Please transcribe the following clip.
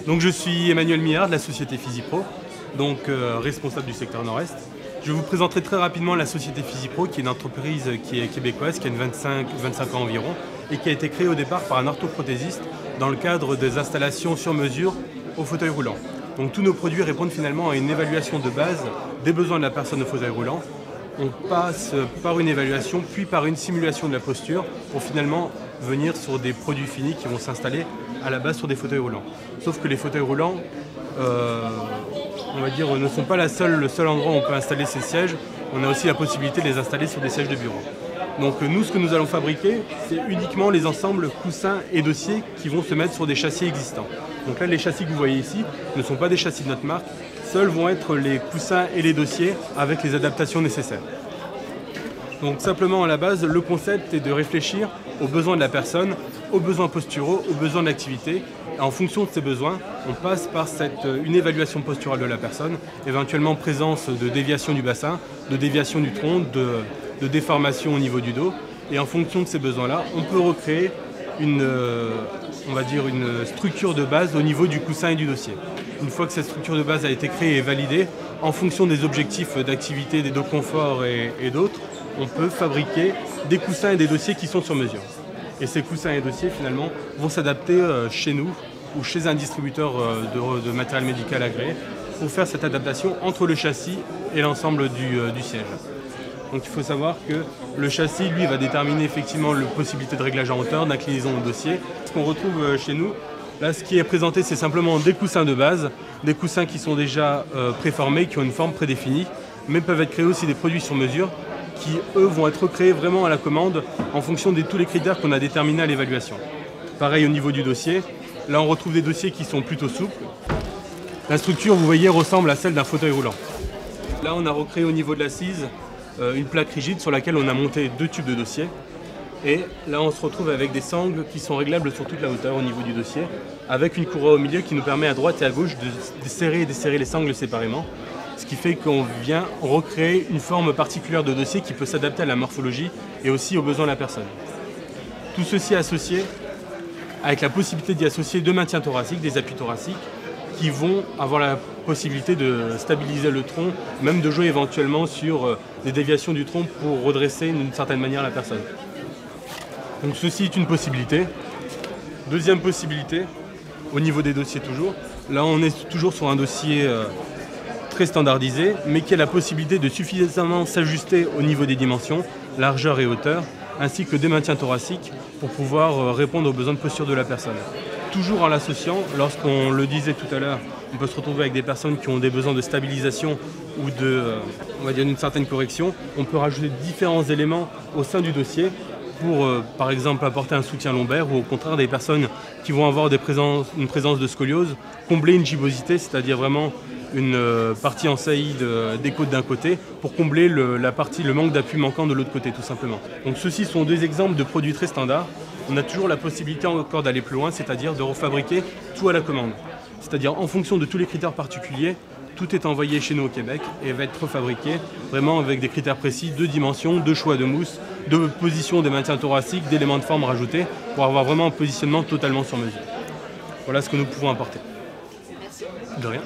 Donc je suis Emmanuel Millard de la société Physipro, donc responsable du secteur Nord-Est. Je vous présenterai très rapidement la société Physipro, qui est une entreprise qui est québécoise, qui a 25 ans environ, et qui a été créée au départ par un orthoprothésiste dans le cadre des installations sur mesure au fauteuil roulant. Donc tous nos produits répondent finalement à une évaluation de base des besoins de la personne au fauteuil roulant. On passe par une évaluation, puis par une simulation de la posture pour finalement venir sur des produits finis qui vont s'installer à la base sur des fauteuils roulants. Sauf que les fauteuils roulants, on va dire, ne sont pas le seul endroit où on peut installer ces sièges. On a aussi la possibilité de les installer sur des sièges de bureau. Donc nous, ce que nous allons fabriquer, c'est uniquement les ensembles coussins et dossiers qui vont se mettre sur des châssis existants. Donc là, les châssis que vous voyez ici ne sont pas des châssis de notre marque. Seuls vont être les coussins et les dossiers avec les adaptations nécessaires. Donc simplement à la base, le concept est de réfléchir aux besoins de la personne, aux besoins posturaux, aux besoins de l'activité. En fonction de ces besoins, on passe par une évaluation posturale de la personne, éventuellement présence de déviation du bassin, de déviation du tronc, de déformation au niveau du dos. Et en fonction de ces besoins-là, on peut recréer une structure de base au niveau du coussin et du dossier. Une fois que cette structure de base a été créée et validée, en fonction des objectifs d'activité, des dos confort et d'autres, on peut fabriquer des coussins et des dossiers qui sont sur mesure. Et ces coussins et dossiers, finalement, vont s'adapter chez nous ou chez un distributeur de matériel médical agréé pour faire cette adaptation entre le châssis et l'ensemble du siège. Donc il faut savoir que le châssis, lui, va déterminer effectivement la possibilité de réglage en hauteur, d'inclinaison au dossier. Ce qu'on retrouve chez nous, là, ce qui est présenté, c'est simplement des coussins de base, des coussins qui sont déjà préformés, qui ont une forme prédéfinie, mais peuvent être créés aussi des produits sur mesure, qui, eux, vont être créés vraiment à la commande en fonction de tous les critères qu'on a déterminés à l'évaluation. Pareil au niveau du dossier. Là, on retrouve des dossiers qui sont plutôt souples. La structure, vous voyez, ressemble à celle d'un fauteuil roulant. Là, on a recréé au niveau de l'assise une plaque rigide sur laquelle on a monté 2 tubes de dossier. Et là, on se retrouve avec des sangles qui sont réglables sur toute la hauteur au niveau du dossier, avec une courroie au milieu qui nous permet à droite et à gauche de serrer et desserrer les sangles séparément. Ce qui fait qu'on vient recréer une forme particulière de dossier qui peut s'adapter à la morphologie et aussi aux besoins de la personne. Tout ceci associé avec la possibilité d'y associer 2 maintiens thoraciques, des appuis thoraciques, qui vont avoir la possibilité de stabiliser le tronc, même de jouer éventuellement sur des déviations du tronc pour redresser d'une certaine manière la personne. Donc ceci est une possibilité. Deuxième possibilité, au niveau des dossiers toujours. Là, on est toujours sur un dossier très standardisé, mais qui a la possibilité de suffisamment s'ajuster au niveau des dimensions, largeur et hauteur, ainsi que des maintiens thoraciques pour pouvoir répondre aux besoins de posture de la personne. Toujours en l'associant, lorsqu'on le disait tout à l'heure, on peut se retrouver avec des personnes qui ont des besoins de stabilisation ou on va dire d'une certaine correction. On peut rajouter différents éléments au sein du dossier pour, par exemple, apporter un soutien lombaire ou au contraire des personnes qui vont avoir une présence de scoliose, combler une gibbosité, c'est-à-dire vraiment une partie en saillie des côtes d'un côté pour combler le manque d'appui manquant de l'autre côté, tout simplement. Donc ceux-ci sont 2 exemples de produits très standards. On a toujours la possibilité encore d'aller plus loin, c'est-à-dire de refabriquer tout à la commande. C'est-à-dire en fonction de tous les critères particuliers, tout est envoyé chez nous au Québec et va être refabriqué vraiment avec des critères précis de dimension, de choix de mousse, de position des maintiens thoraciques, d'éléments de forme rajoutés pour avoir vraiment un positionnement totalement sur mesure. Voilà ce que nous pouvons apporter. Merci. De rien.